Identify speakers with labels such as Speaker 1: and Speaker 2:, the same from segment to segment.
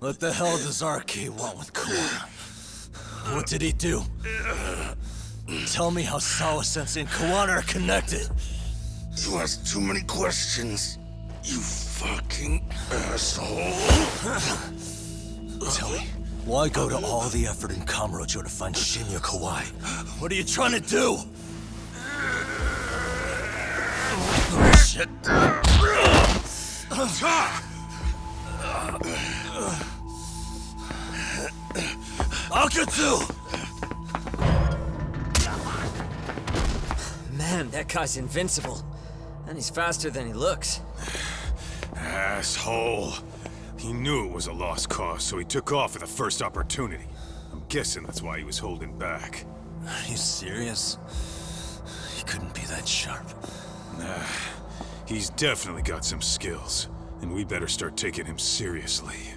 Speaker 1: What the hell does RK want with Kawana? What did he do? Tell me how Sawa-sensei and Kawana are connected.
Speaker 2: You ask too many questions, you fucking asshole.
Speaker 1: Tell me, why go to all the effort in Kamurocho to find Shinya Kawai? What are you trying to do? Shit. Akatsu!
Speaker 3: Man, that guy's invincible. And he's faster than he looks.
Speaker 4: Asshole. He knew it was a lost cause, so he took off at the first opportunity. I'm guessing that's why he was holding back.
Speaker 1: Are you serious? He couldn't be that sharp.
Speaker 4: Nah, he's definitely got some skills, and we better start taking him seriously.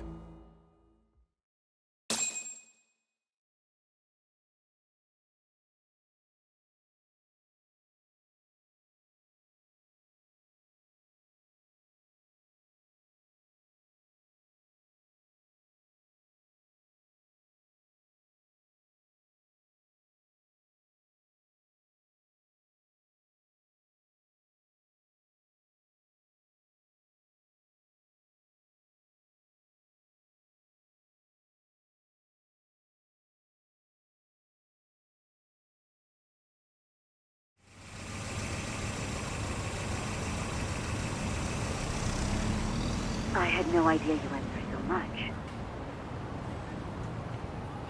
Speaker 5: I had no idea you went through so much.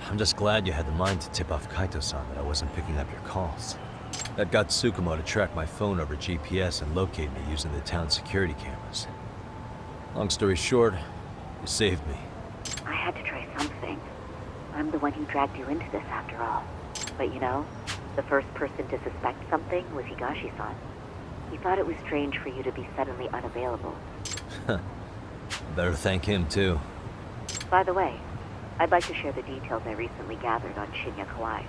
Speaker 1: I'm just glad you had the mind to tip off Kaito-san that I wasn't picking up your calls. That got Tsukumo to track my phone over GPS and locate me using the town's security cameras. Long story short, you saved me.
Speaker 5: I had to try something. I'm the one who dragged you into this after all. But you know, the first person to suspect something was Higashi-san. He thought it was strange for you to be suddenly unavailable.
Speaker 1: Better thank him, too.
Speaker 5: By the way, I'd like to share the details I recently gathered on Shinya Kawai.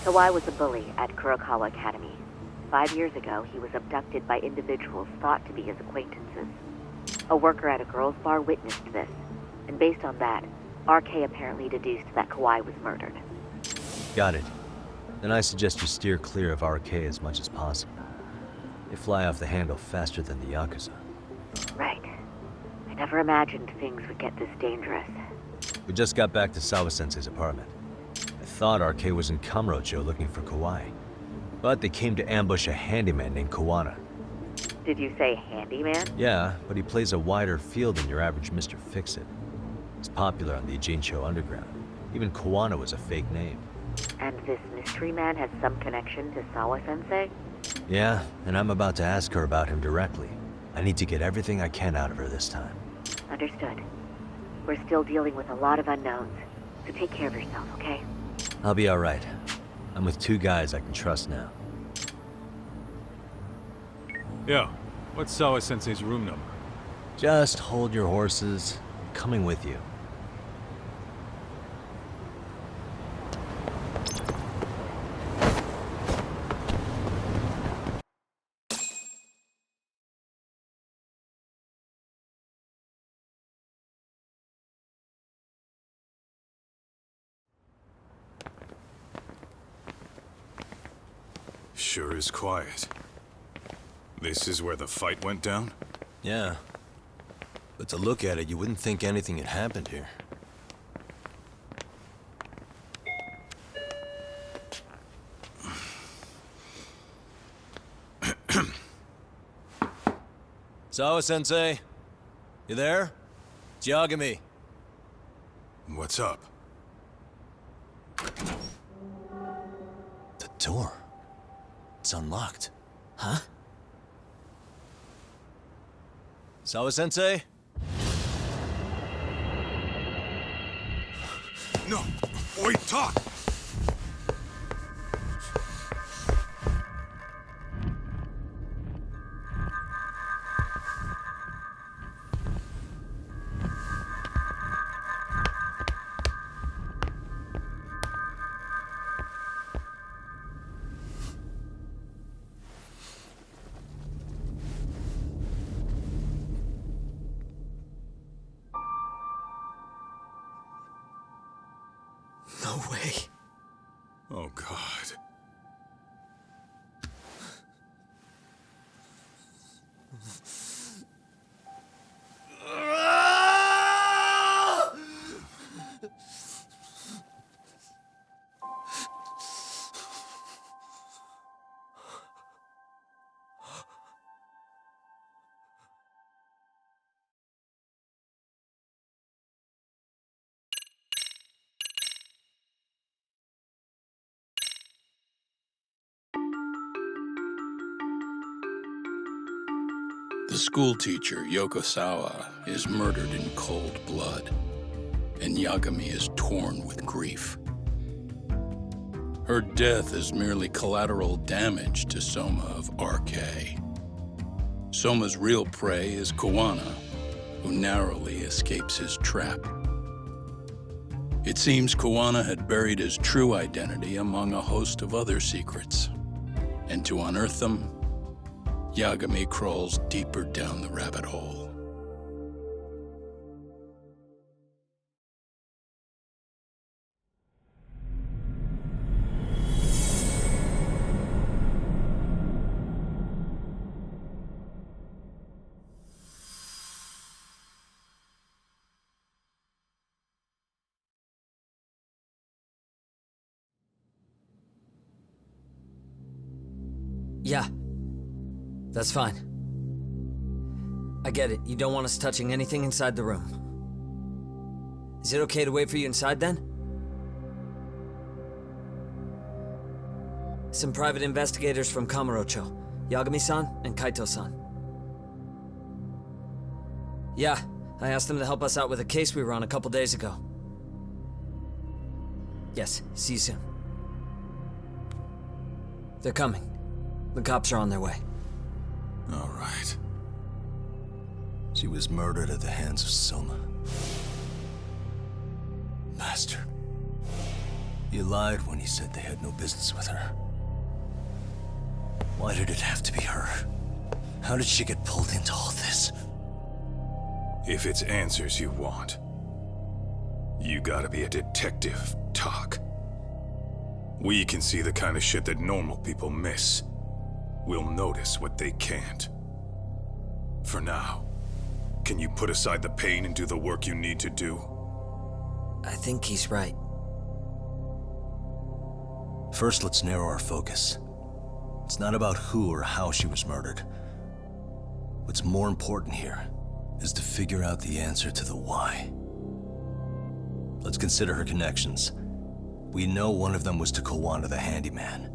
Speaker 5: Kawai was a bully at Kurokawa Academy. 5 years ago, he was abducted by individuals thought to be his acquaintances. A worker at a girls' bar witnessed this, and based on that, RK apparently deduced that Kawai was murdered.
Speaker 1: Got it. Then I suggest you steer clear of RK as much as possible. They fly off the handle faster than the Yakuza.
Speaker 5: Right. I never imagined things would get this dangerous.
Speaker 1: We just got back to Sawa-sensei's apartment. I thought RK was in Kamurocho looking for Kawai. But they came to ambush a handyman named Kawana.
Speaker 5: Did you say handyman?
Speaker 1: Yeah, but he plays a wider field than your average Mr. Fix-It. He's popular on the Ijincho underground. Even Kawana was a fake name.
Speaker 5: And this mystery man has some connection to Sawa-sensei?
Speaker 1: Yeah, and I'm about to ask her about him directly. I need to get everything I can out of her this time.
Speaker 5: Understood. We're still dealing with a lot of unknowns, so take care of yourself, okay?
Speaker 1: I'll be alright. I'm with 2 guys I can trust now.
Speaker 6: Yo, what's Sawa-sensei's room number?
Speaker 1: Just hold your horses. I'm coming with you.
Speaker 4: Sure is quiet. This is where the fight went down?
Speaker 1: Yeah. But to look at it, you wouldn't think anything had happened here. Sawa-sensei? You there? It's Yagami.
Speaker 4: What's up?
Speaker 1: The door. It's unlocked. Huh? Sawa-sensei?
Speaker 4: No! Wait, talk!
Speaker 3: No way.
Speaker 4: Oh, God.
Speaker 7: The schoolteacher, Yokosawa, is murdered in cold blood, and Yagami is torn with grief. Her death is merely collateral damage to Soma of RK. Soma's real prey is Kawana, who narrowly escapes his trap. It seems Kawana had buried his true identity among a host of other secrets, and to unearth them, Yagami crawls deeper down the rabbit hole.
Speaker 3: Yeah. That's fine. I get it. You don't want us touching anything inside the room. Is it okay to wait for you inside then? Some private investigators from Kamurocho. Yagami-san and Kaito-san. Yeah, I asked them to help us out with a case we were on a couple days ago. Yes, see you soon. They're coming. The cops are on their way.
Speaker 1: All right. She was murdered at the hands of Soma. Bastard. He lied when he said they had no business with her. Why did it have to be her? How did she get pulled into all this?
Speaker 4: If it's answers you want, you gotta be a detective, Talk. We can see the kind of shit that normal people miss. We'll notice what they can't. For now, can you put aside the pain and do the work you need to do?
Speaker 3: I think he's right.
Speaker 1: First, let's narrow our focus. It's not about who or how she was murdered. What's more important here is to figure out the answer to the why. Let's consider her connections. We know one of them was to Kawana the handyman.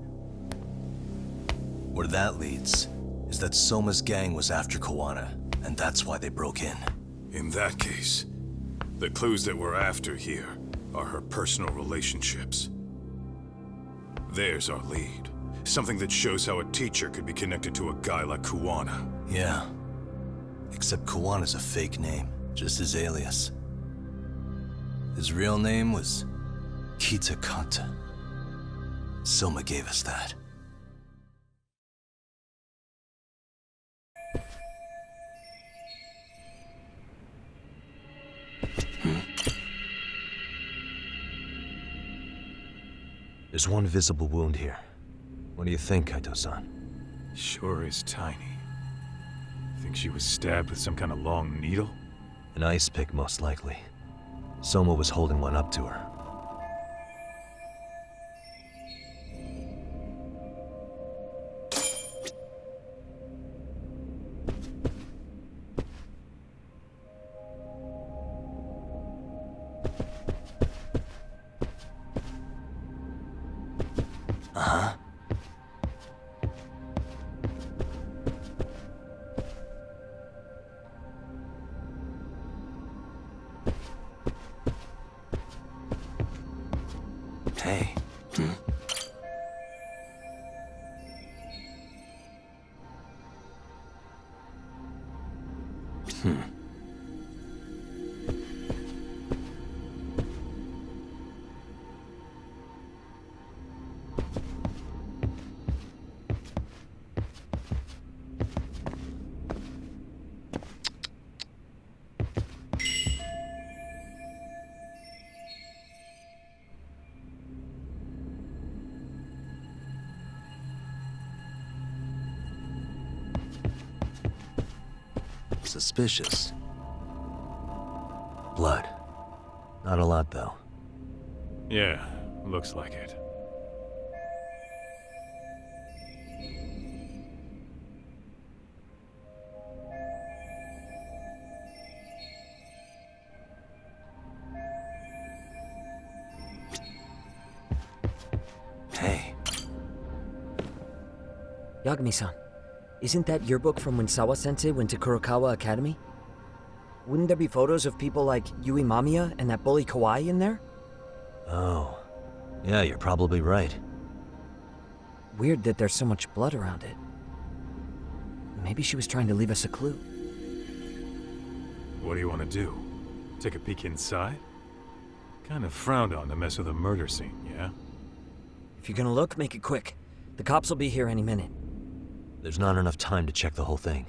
Speaker 1: Where that leads is that Soma's gang was after Kawana, and that's why they broke in.
Speaker 4: In that case, the clues that we're after here are her personal relationships. There's our lead. Something that shows how a teacher could be connected to a guy like Kawana.
Speaker 1: Yeah. Except Kawana's a fake name, just his alias. His real name was Kitakata. Soma gave us that. There's one visible wound here. What do you think, Kaito-san?
Speaker 6: Sure is tiny. Think she was stabbed with some kind of long needle?
Speaker 1: An ice pick, most likely. Soma was holding one up to her. Uh-huh. Hey. Suspicious. Blood. Not a lot, though.
Speaker 6: Yeah, looks like it.
Speaker 1: Hey,
Speaker 3: Yagami-san, isn't that your book from when Sawa-sensei went to Kurokawa Academy? Wouldn't there be photos of people like Yui Mamiya and that bully Kawaii in there?
Speaker 1: oh. Yeah, you're probably right.
Speaker 3: Weird that there's so much blood around it. Maybe she was trying to leave us a clue.
Speaker 6: What do you want to do? Take a peek inside? Kind of frowned on to mess with a murder scene, yeah?
Speaker 3: If you're gonna look, make it quick. The cops will be here any minute.
Speaker 1: There's not enough time to check the whole thing.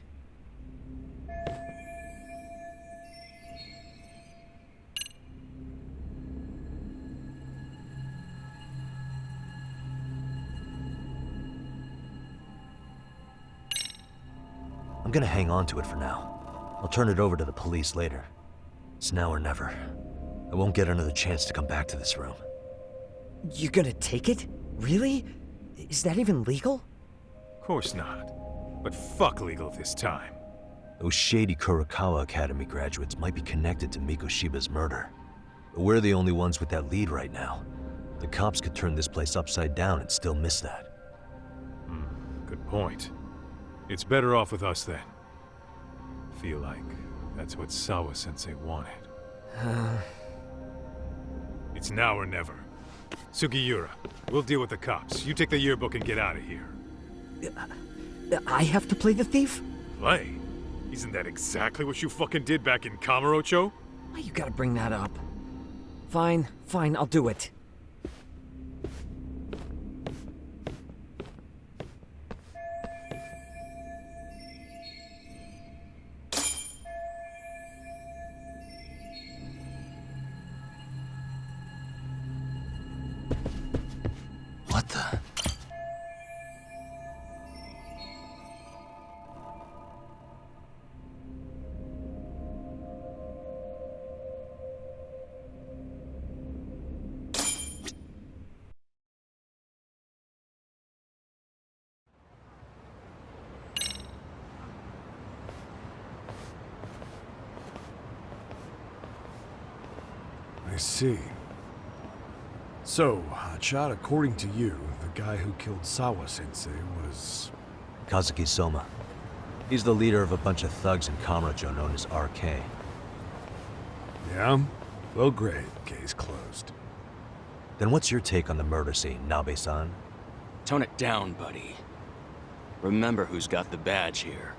Speaker 1: I'm gonna hang on to it for now. I'll turn it over to the police later. It's now or never. I won't get another chance to come back to this room.
Speaker 3: You're gonna take it? Really? Is that even legal?
Speaker 6: Of course not. But fuck legal this time.
Speaker 1: Those shady Kurokawa Academy graduates might be connected to Mikoshiba's murder. But we're the only ones with that lead right now. The cops could turn this place upside down and still miss that.
Speaker 6: Good point. It's better off with us then. Feel like that's what Sawa-sensei wanted. It's now or never. Sugiura, we'll deal with the cops. You take the yearbook and get out of here.
Speaker 3: I have to play the thief?
Speaker 6: Play? Isn't that exactly what you fucking did back in Kamurocho?
Speaker 3: Why you gotta bring that up? Fine, I'll do it.
Speaker 1: What the?
Speaker 8: I see. So, Hotshot, according to you, the guy who killed Sawa-sensei was...
Speaker 1: Kazuki Soma. He's the leader of a bunch of thugs in Kamurocho known as RK.
Speaker 8: Yeah? Well, great. Case closed.
Speaker 1: Then what's your take on the murder scene, Nabe-san?
Speaker 9: Tone it down, buddy. Remember who's got the badge here.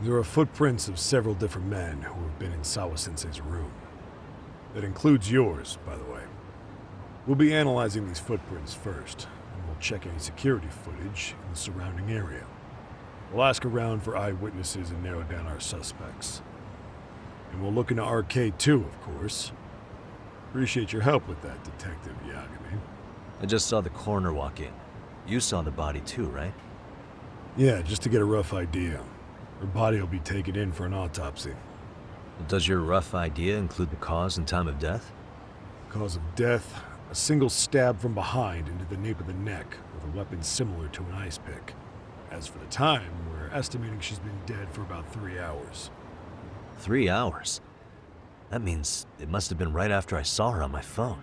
Speaker 8: There are footprints of several different men who have been in Sawa-sensei's room. That includes yours, by the way. We'll be analyzing these footprints first, and we'll check any security footage in the surrounding area. We'll ask around for eyewitnesses and narrow down our suspects. And we'll look into RK too, of course. Appreciate your help with that, Detective Yagami.
Speaker 1: I just saw the coroner walk in. You saw the body too, right?
Speaker 8: Yeah, just to get a rough idea. Her body will be taken in for an autopsy.
Speaker 1: Does your rough idea include the cause and time of death?
Speaker 8: Cause of death, a single stab from behind into the nape of the neck with a weapon similar to an ice pick. As for the time, we're estimating she's been dead for about 3 hours.
Speaker 1: 3 hours? That means it must have been right after I saw her on my phone.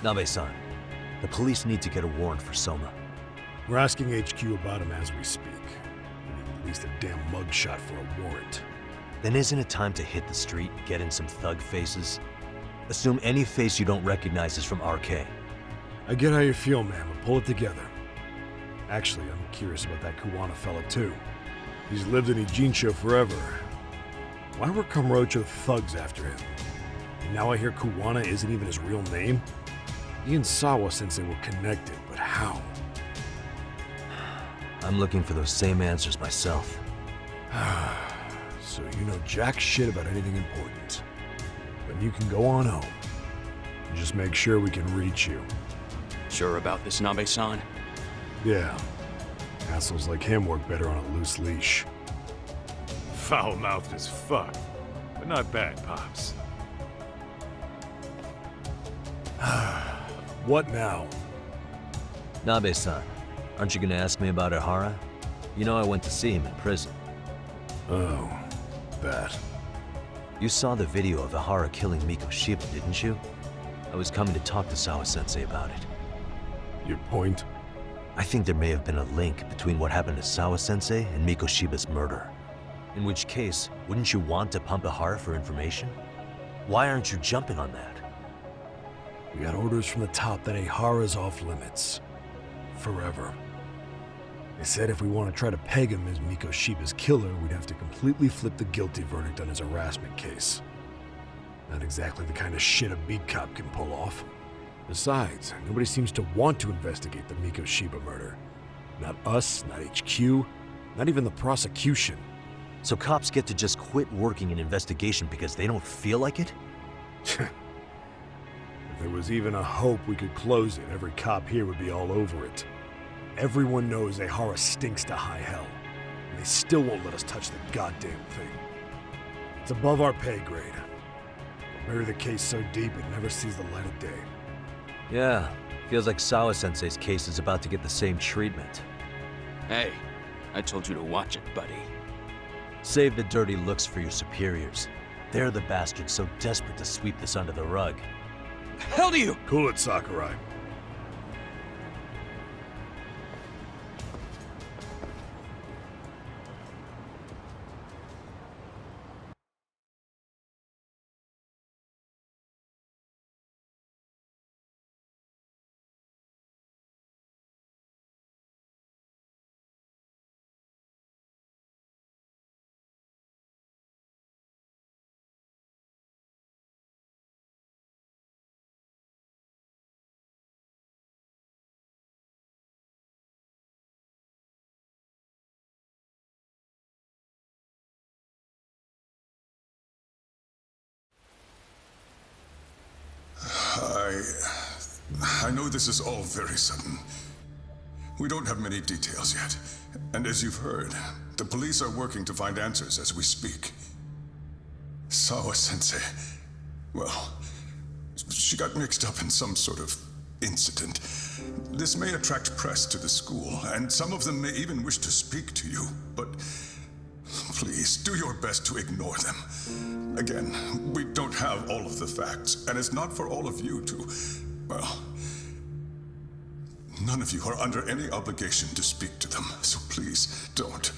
Speaker 1: Nabe-san, the police need to get a warrant for Soma.
Speaker 8: We're asking HQ about him as we speak. We need at least a damn mugshot for a warrant.
Speaker 1: Then isn't it time to hit the street, get in some thug faces? Assume any face you don't recognize is from RK.
Speaker 8: I get how you feel, man, but pull it together. Actually, I'm curious about that Kuwana fella too. He's lived in Ijincho forever. Why were Kamurocho thugs after him? And now I hear Kuwana isn't even his real name? He and Sawa-sensei were connected, but how?
Speaker 1: I'm looking for those same answers myself.
Speaker 8: So you know jack shit about anything important. Then you can go on home. Just make sure we can reach you.
Speaker 9: Sure about this, Nabe-san?
Speaker 8: Yeah. Assholes like him work better on a loose leash.
Speaker 6: Foul-mouthed as fuck. But not bad, Pops.
Speaker 8: What now?
Speaker 1: Nabe-san, aren't you gonna ask me about Ihara? You know I went to see him in prison.
Speaker 8: Oh, that.
Speaker 1: You saw the video of Ihara killing Miko Shiba, didn't you? I was coming to talk to Sawa-sensei about it.
Speaker 8: Your point?
Speaker 1: I think there may have been a link between what happened to Sawa-sensei and Miko Shiba's murder. In which case, wouldn't you want to pump Ihara for information? Why aren't you jumping on that?
Speaker 8: We got orders from the top that Ihara's off limits. Forever. They said if we want to try to peg him as Miko Shiba's killer, we'd have to completely flip the guilty verdict on his harassment case. Not exactly the kind of shit a beat cop can pull off. Besides, nobody seems to want to investigate the Miko Shiba murder. Not us, not HQ, not even the prosecution.
Speaker 1: So cops get to just quit working an investigation because they don't feel like it?
Speaker 8: If there was even a hope we could close it, every cop here would be all over it. Everyone knows Ihara stinks to high hell, and they still won't let us touch the goddamn thing. It's above our pay grade. They'll bury the case so deep it never sees the light of day.
Speaker 1: Yeah, feels like Sawa-sensei's case is about to get the same treatment.
Speaker 9: Hey, I told you to watch it, buddy.
Speaker 1: Save the dirty looks for your superiors. They're the bastards so desperate to sweep this under the rug.
Speaker 9: The hell do you?
Speaker 8: Cool it, Sakurai.
Speaker 4: I know this is all very sudden. We don't have many details yet. And as you've heard, the police are working to find answers as we speak. Sawa-sensei, well, she got mixed up in some sort of incident. This may attract press to the school, and some of them may even wish to speak to you, but please, do your best to ignore them. Again, we don't have all of the facts, and it's not for all of you to, well, none of you are under any obligation to speak to them, so please, don't.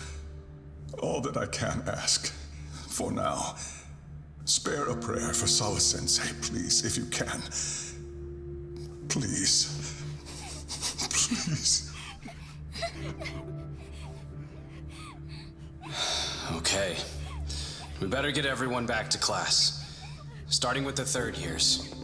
Speaker 4: All that I can ask, for now, spare a prayer for Sawa-sensei, please, if you can. Please. Please.
Speaker 10: Okay. We better get everyone back to class. Starting with the third years.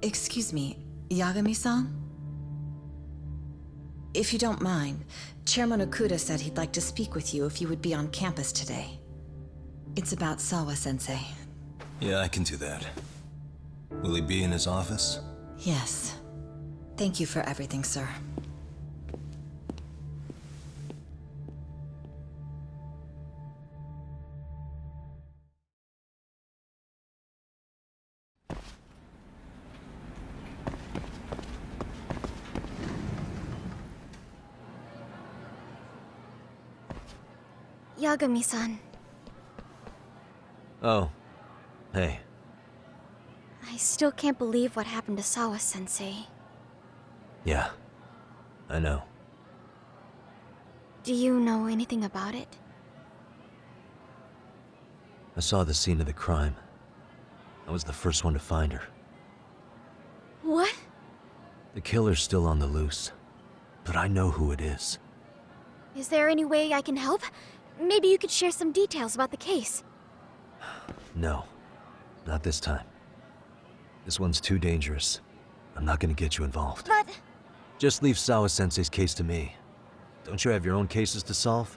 Speaker 11: Excuse me, Yagami-san? If you don't mind, Chairman Okuda said he'd like to speak with you if you would be on campus today. It's about Sawa-sensei.
Speaker 1: Yeah, I can do that. Will he be in his office?
Speaker 11: Yes. Thank you for everything, sir.
Speaker 12: Yagami-san.
Speaker 1: Oh. Hey.
Speaker 12: I still can't believe what happened to Sawa-sensei.
Speaker 1: Yeah. I know.
Speaker 12: Do you know anything about it?
Speaker 1: I saw the scene of the crime. I was the first one to find her.
Speaker 12: What?
Speaker 1: The killer's still on the loose. But I know who it is.
Speaker 12: Is there any way I can help? Maybe you could share some details about the case.
Speaker 1: No. Not this time. This one's too dangerous. I'm not gonna get you involved.
Speaker 12: But...
Speaker 1: Just leave Sawa-sensei's case to me. Don't you have your own cases to solve?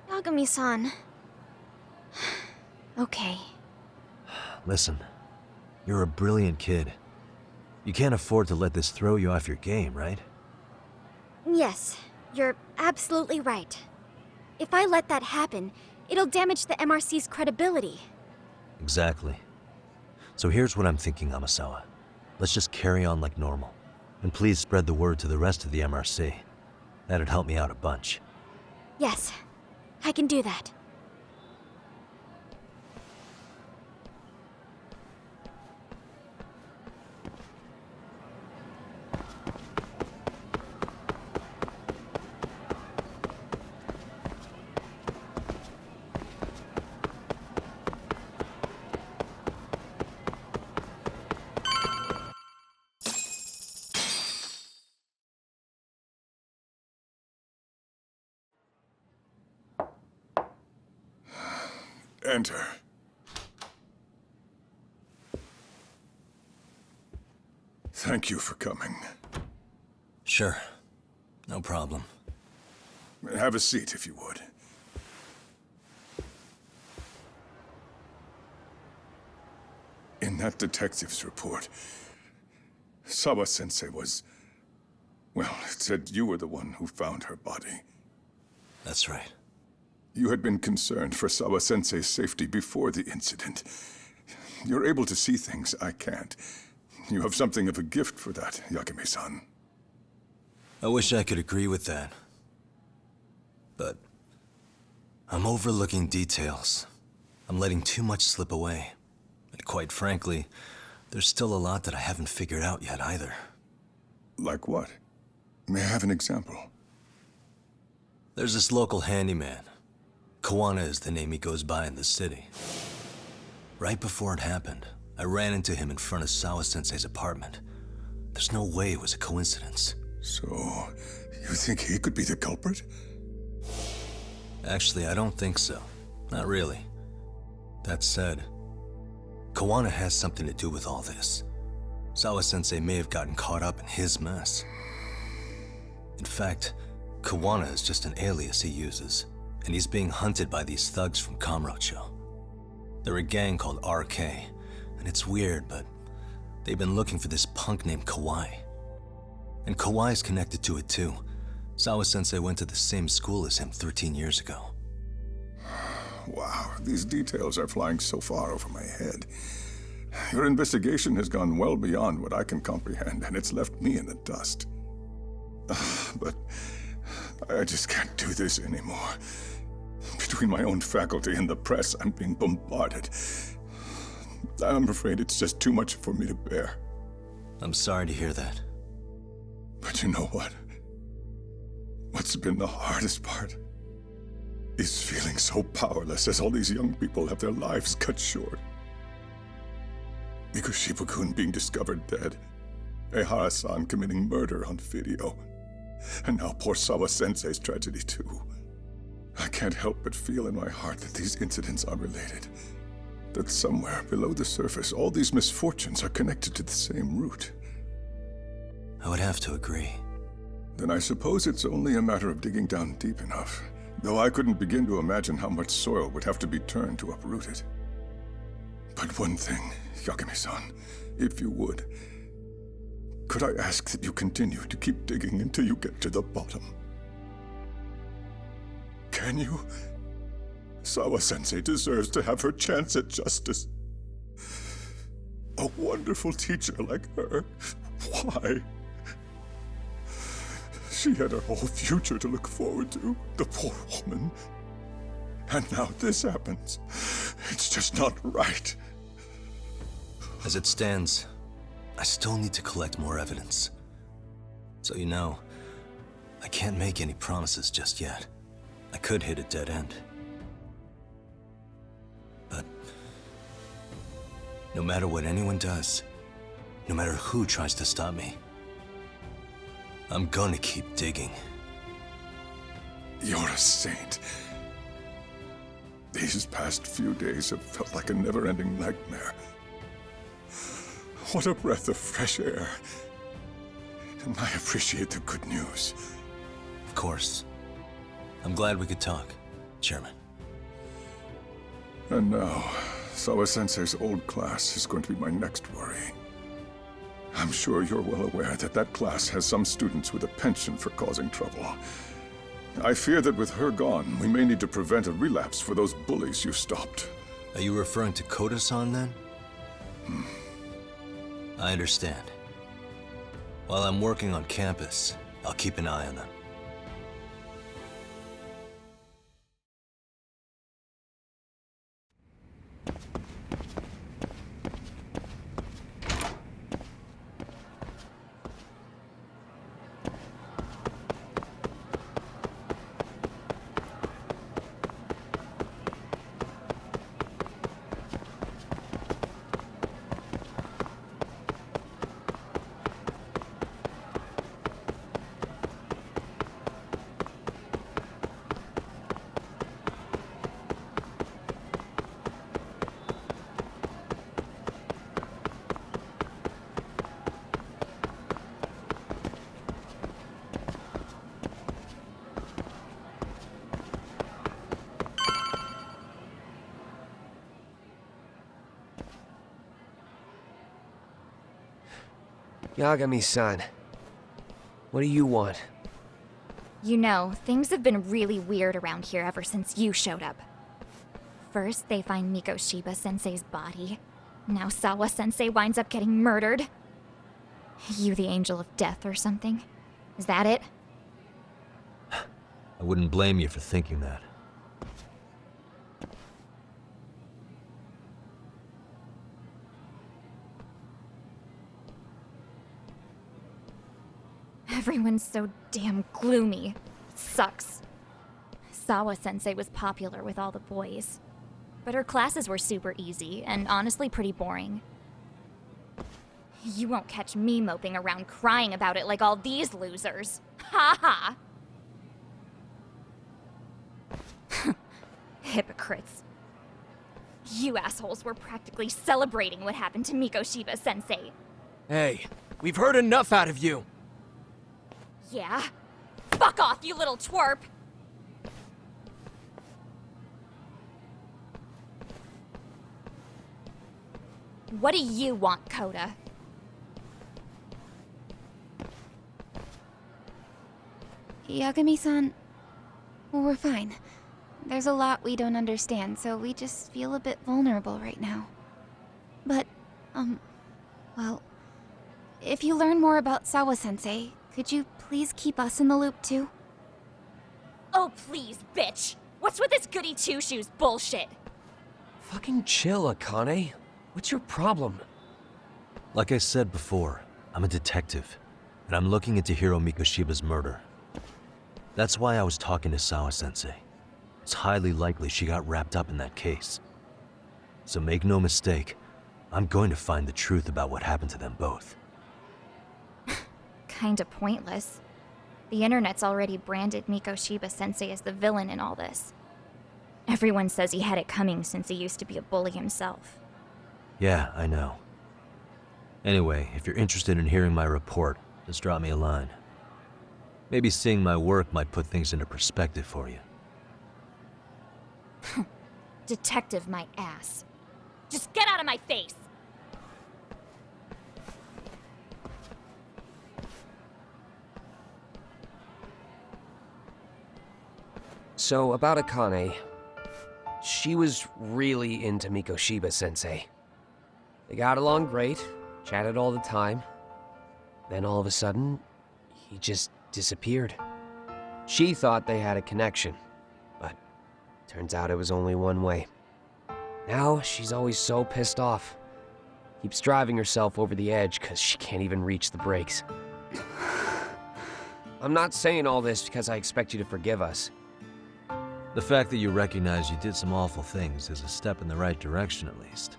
Speaker 12: Yagami-san. Okay.
Speaker 1: Listen, you're a brilliant kid. You can't afford to let this throw you off your game, right?
Speaker 12: Yes, you're absolutely right. If I let that happen, it'll damage the MRC's credibility.
Speaker 1: Exactly. So here's what I'm thinking, Amasawa. Let's just carry on like normal. And please spread the word to the rest of the MRC. That'd help me out a bunch.
Speaker 12: Yes, I can do that.
Speaker 4: Enter. Thank you for coming.
Speaker 1: Sure. No problem.
Speaker 4: Have a seat, if you would. In that detective's report, Sawa-sensei was... well, it said you were the one who found her body.
Speaker 1: That's right.
Speaker 4: You had been concerned for Sawa-sensei's safety before the incident. You're able to see things I can't. You have something of a gift for that, Yagami-san.
Speaker 1: I wish I could agree with that. But I'm overlooking details. I'm letting too much slip away. And quite frankly, there's still a lot that I haven't figured out yet either.
Speaker 4: Like what? May I have an example?
Speaker 1: There's this local handyman. Kawana is the name he goes by in the city. Right before it happened, I ran into him in front of Sawa-sensei's apartment. There's no way it was a coincidence.
Speaker 4: So, you think he could be the culprit?
Speaker 1: Actually, I don't think so. Not really. That said, Kawana has something to do with all this. Sawa-sensei may have gotten caught up in his mess. In fact, Kawana is just an alias he uses, and he's being hunted by these thugs from Kamurocho. They're a gang called RK, and it's weird, but they've been looking for this punk named Kawai. And Kawai's connected to it too. Sawa-sensei went to the same school as him 13 years ago.
Speaker 4: Wow, these details are flying so far over my head. Your investigation has gone well beyond what I can comprehend, and it's left me in the dust. But I just can't do this anymore. Between my own faculty and the press, I'm being bombarded. I'm afraid it's just too much for me to bear.
Speaker 1: I'm sorry to hear that.
Speaker 4: But you know what? What's been the hardest part is feeling so powerless as all these young people have their lives cut short. Shiba-kun being discovered dead, Ehara-san committing murder on video, and now poor Sawa-sensei's tragedy too. I can't help but feel in my heart that these incidents are related. That somewhere below the surface, all these misfortunes are connected to the same root.
Speaker 1: I would have to agree.
Speaker 4: Then I suppose it's only a matter of digging down deep enough. Though I couldn't begin to imagine how much soil would have to be turned to uproot it. But one thing, Yagami-san, if you would, could I ask that you continue to keep digging until you get to the bottom? Can you? Sawa-sensei deserves to have her chance at justice. A wonderful teacher like her. Why? She had her whole future to look forward to, the poor woman. And now this happens. It's just not right.
Speaker 1: As it stands, I still need to collect more evidence. So you know, I can't make any promises just yet. I could hit a dead end. But no matter what anyone does, no matter who tries to stop me, I'm gonna keep digging.
Speaker 4: You're a saint. These past few days have felt like a never-ending nightmare. What a breath of fresh air. I appreciate the good news.
Speaker 1: Of course. I'm glad we could talk, Chairman.
Speaker 4: And now, Sawa-sensei's old class is going to be my next worry. I'm sure you're well aware that that class has some students with a penchant for causing trouble. I fear that with her gone, we may need to prevent a relapse for those bullies you stopped.
Speaker 1: Are you referring to Koda-san, then? I understand. While I'm working on campus, I'll keep an eye on them.
Speaker 13: Yagami-san, what do you want?
Speaker 12: You know, things have been really weird around here ever since you showed up. First, they find Mikoshiba-sensei's body. Now Sawa-sensei winds up getting murdered. You the angel of death or something? Is that it?
Speaker 1: I wouldn't blame you for thinking that.
Speaker 12: Everyone's so damn gloomy. It sucks. Sawa-sensei was popular with all the boys. But her classes were super easy, and honestly pretty boring. You won't catch me moping around crying about it like all these losers. Ha ha! Hypocrites. You assholes were practically celebrating what happened to Mikoshiba-sensei.
Speaker 13: Hey, we've heard enough out of you!
Speaker 12: Yeah? Fuck off, you little twerp! What do you want, Koda?
Speaker 14: Yagami-san, we're fine. There's a lot we don't understand, so we just feel a bit vulnerable right now. But, well, if you learn more about Sawa-sensei, could you please keep us in the loop too?
Speaker 12: Oh please, bitch! What's with this goody two-shoes bullshit?
Speaker 13: Fucking chill, Akane. What's your problem?
Speaker 1: Like I said before, I'm a detective, and I'm looking into Hiro Mikoshiba's murder. That's why I was talking to Sawa-sensei. It's highly likely she got wrapped up in that case. So make no mistake, I'm going to find the truth about what happened to them both.
Speaker 12: Kinda pointless. The internet's already branded Mikoshiba-sensei as the villain in all this. Everyone says he had it coming since he used to be a bully himself.
Speaker 1: Yeah, I know. Anyway, if you're interested in hearing my report, just drop me a line. Maybe seeing my work might put things into perspective for you.
Speaker 12: Detective my ass. Just get out of my face!
Speaker 13: So, about Akane. She was really into Mikoshiba-sensei. They got along great, chatted all the time. Then all of a sudden, he just disappeared. She thought they had a connection, but turns out it was only one way. Now, she's always so pissed off. Keeps driving herself over the edge because she can't even reach the brakes. I'm not saying all this because I expect you to forgive us.
Speaker 1: The fact that you recognize you did some awful things is a step in the right direction, at least.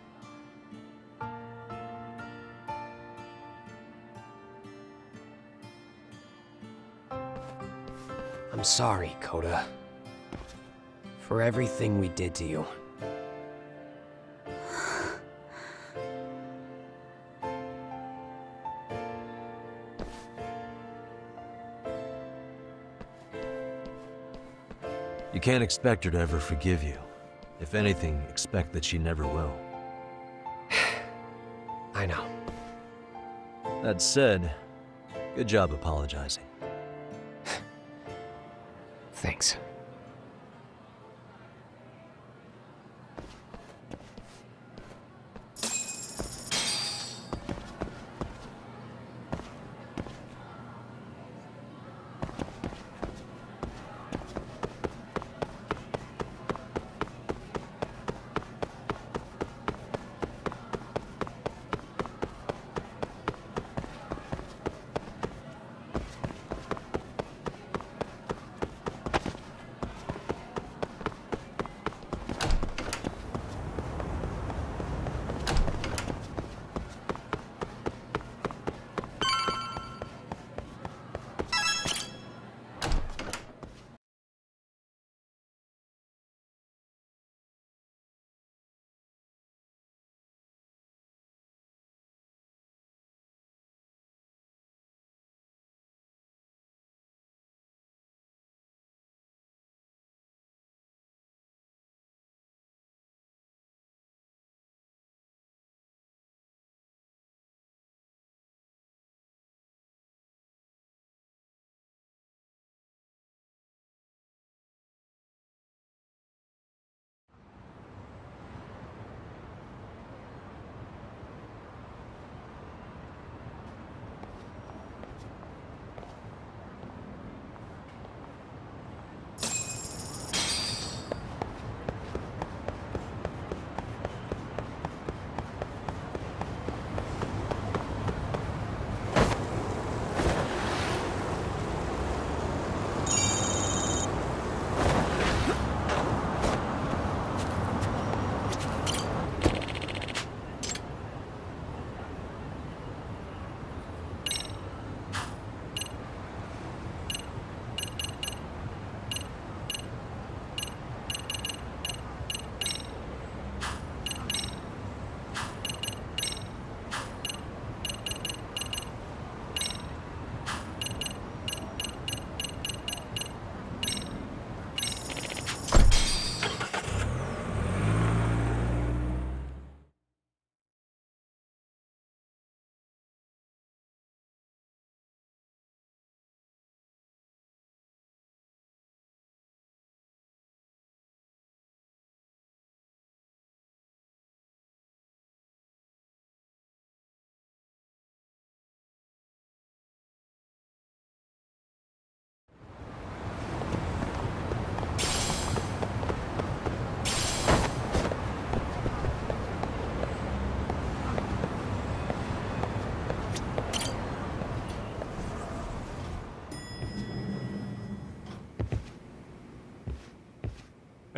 Speaker 13: I'm sorry, Koda. For everything we did to you.
Speaker 1: You can't expect her to ever forgive you. If anything, expect that she never will.
Speaker 13: I know.
Speaker 1: That said, good job apologizing.
Speaker 13: Thanks.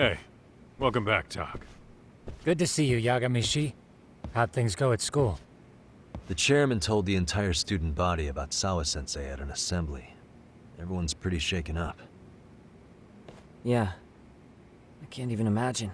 Speaker 6: Hey, welcome back, Tak.
Speaker 15: Good to see you, Yagami-shi. How'd things go at school?
Speaker 1: The chairman told the entire student body about Sawa-sensei at an assembly. Everyone's pretty shaken up.
Speaker 3: Yeah. I can't even imagine.